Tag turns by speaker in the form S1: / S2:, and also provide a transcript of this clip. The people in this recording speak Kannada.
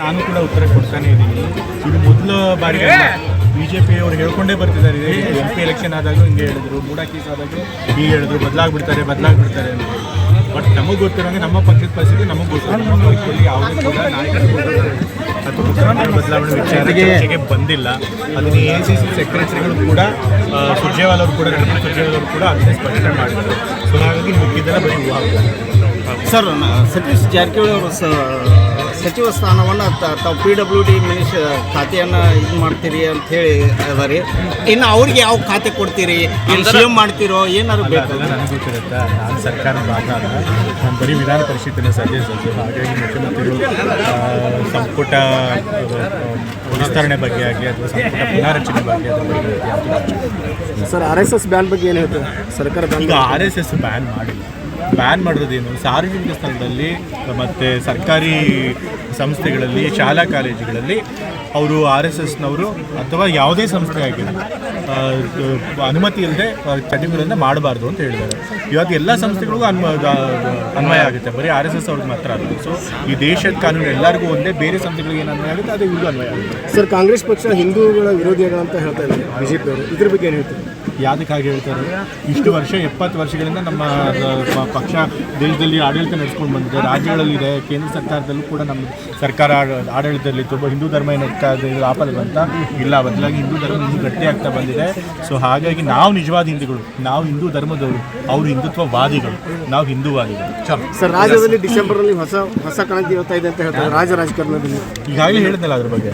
S1: ನಾನು ಕೂಡ ಉತ್ತರ ಕೊಡ್ತಾನೆ ಇದ್ದೀನಿ. ಇದು ಮೊದಲ ಬಾರಿಗೆ ಬಿಜೆಪಿ ಅವರು ಹೇಳ್ಕೊಂಡೇ ಬರ್ತಿದ್ದಾರೆ. MP ಎಲೆಕ್ಷನ್ ಆದಾಗ ಹಿಂಗೆ ಹೇಳಿದ್ರು, ಮೂಡಾ ಕೇಸ್ ಆದಾಗ ಹೀಗೆ ಹೇಳಿದ್ರು, ಬದಲಾಗ್ಬಿಡ್ತಾರೆ ಅಂತ. ಬಟ್ ನಮಗೆ ಗೊತ್ತಿರೋಂಗೆ ನಮ್ಮ ಪಕ್ಷದ ಪರಿಸ್ಥಿತಿ ನಮಗೆ ಗೊತ್ತಿರೋ ನಮ್ಮ ಪಕ್ಷದಲ್ಲಿ ಯಾವುದೇ ಕೂಡ ನಾಯಕರು ಅಥವಾ ಮುಖ್ಯಮಂತ್ರಿ ಬದಲಾವಣೆ ವಿಚಾರಕ್ಕೆ ಬಂದಿಲ್ಲ. ಅದನ್ನು AICC ಸೆಕ್ರೆಟರಿಗಳು ಕೂಡ ಸುರ್ಜೇವಾಲ್ ಅವರು ಕೂಡ ರಣದೀಪ್ ಸುರ್ಜೇವಾಲ್ ಅವರು ಕೂಡ ಅದನ್ನೇ ಸ್ಪಷ್ಟನೆ ಮಾಡಿದ್ರು. ಸೊ ಹಾಗಾಗಿ ಮಿಕ್ಕಿದ್ದೆಲ್ಲ ಬರೀ
S2: ಸರ್, ಸತೀಶ್ ಜಾರಕಿಹೊಳಿ ಅವರು ಸಚಿವ ಸ್ಥಾನವನ್ನು ತಾವು PWD ಖಾತೆಯನ್ನು ಇದು ಮಾಡ್ತೀರಿ ಅಂತ ಹೇಳಿ ಅದಾರಿ. ಇನ್ನು ಅವ್ರಿಗೆ ಯಾವ ಖಾತೆ ಕೊಡ್ತೀರಿ, ಏನು CM ಮಾಡ್ತೀರೋ ಏನಾದ್ರು ಬೇಕು?
S1: ನನಗೆ ಗೊತ್ತಿರುತ್ತೆ. ನಾನು ಸರ್ಕಾರ ಭಾಗ ಅಲ್ಲ, ನಾನು ಬರೀ ವಿಧಾನ ಪರಿಷತ್ತಿನ ಸದಸ್ಯರು. ಹಾಗಾಗಿ ಮುಖ್ಯಮಂತ್ರಿಗಳು ಸಂಪುಟ ವಿಸ್ತರಣೆ ಬಗ್ಗೆ ಆಗಲಿ ಅಥವಾ ಸಂಪುಟ ಪುನಾರಚನೆ ಬಗ್ಗೆ ಅದ್ರ ಬಗ್ಗೆ
S2: ಸರ್, RSS ಬ್ಯಾನ್ ಬಗ್ಗೆ ಏನು ಹೇಳ್ತಾರೆ ಸರ್ಕಾರ?
S1: ಈಗ RSS ಬ್ಯಾನ್ ಮಾಡೋದೇನು, ಸಾರ್ವಜನಿಕ ಸ್ಥಳದಲ್ಲಿ ಮತ್ತು ಸರ್ಕಾರಿ ಸಂಸ್ಥೆಗಳಲ್ಲಿ, ಶಾಲಾ ಕಾಲೇಜುಗಳಲ್ಲಿ ಅವರು RSSನವರು ಅಥವಾ ಯಾವುದೇ ಸಂಸ್ಥೆ ಆಗಿಲ್ಲ ಅನುಮತಿ ಇಲ್ಲದೆ ಚಟುವಟಿಕೆಗಳನ್ನು ಮಾಡಬಾರ್ದು ಅಂತ ಹೇಳಿದ್ದಾರೆ. ಇವತ್ತು ಎಲ್ಲ ಸಂಸ್ಥೆಗಳಿಗೂ ಅನ್ವಯ ಆಗುತ್ತೆ, ಬರೀ RSS ಅವ್ರಿಗೆ ಮಾತ್ರ ಅಲ್ಲ. ಸೊ ಈ ದೇಶದ ಕಾನೂನು ಎಲ್ಲರಿಗೂ ಒಂದೇ, ಬೇರೆ ಸಂಸ್ಥೆಗಳಿಗೆ ಏನು ಅನ್ವಯ ಆಗುತ್ತೆ ಅದು ಇವ್ರಿಗೂ ಅನ್ವಯ ಆಗುತ್ತೆ.
S2: ಸರ್, ಕಾಂಗ್ರೆಸ್ ಪಕ್ಷ ಹಿಂದೂಗಳ ವಿರೋಧಿಗಳಂತ ಹೇಳ್ತಾ ಇದ್ದಾರೆ BJP ಅವರು, ಇದ್ರ ಬಗ್ಗೆ ಏನು ಹೇಳ್ತಾರೆ?
S1: ಯಾವುದಕ್ಕಾಗಿ ಹೇಳ್ತಾರೆ? ಇಷ್ಟು ವರ್ಷ 70 ವರ್ಷಗಳಿಂದ ನಮ್ಮ ಪಕ್ಷ ದೇಶದಲ್ಲಿ ಆಡಳಿತ ನಡೆಸ್ಕೊಂಡು ಬಂದಿದೆ, ರಾಜ್ಯಗಳಲ್ಲಿದೆ, ಕೇಂದ್ರ ಸರ್ಕಾರದಲ್ಲೂ ಕೂಡ ನಮ್ಮ ಸರ್ಕಾರ ಆಡಳಿತದಲ್ಲಿ ತುಂಬ ಹಿಂದೂ ಧರ್ಮ ಏನಾಗ್ತಾ ಇದೆ ಆಪಲ್ ಬಂತ ಇಲ್ಲ, ಬದಲಾಗಿ ಹಿಂದೂ ಧರ್ಮ ಇನ್ನೂ ಗಟ್ಟಿ ಆಗ್ತಾ ಬಂದಿದೆ. ಸೊ ಹಾಗಾಗಿ ನಾವು ನಿಜವಾದ ಹಿಂದೂಗಳು, ನಾವು ಹಿಂದೂ ಧರ್ಮದವರು, ಅವರು ಹಿಂದುತ್ವವಾದಿಗಳು, ನಾವು ಹಿಂದೂವಾದಿಗಳು.
S2: ಸರ್, ರಾಜ್ಯದಲ್ಲಿ ಡಿಸೆಂಬರ್ನಲ್ಲಿ ಹೊಸ ಕ್ರಾಂತಿ ಇವತ್ತಾ ಇದೆ ಅಂತ ಹೇಳ್ತಾರೆ ರಾಜ್ಯ ರಾಜಕಾರಣದಲ್ಲಿ.
S1: ಈಗಾಗಲೇ ಹೇಳಿದ್ನಲ್ಲ ಅದ್ರ ಬಗ್ಗೆ.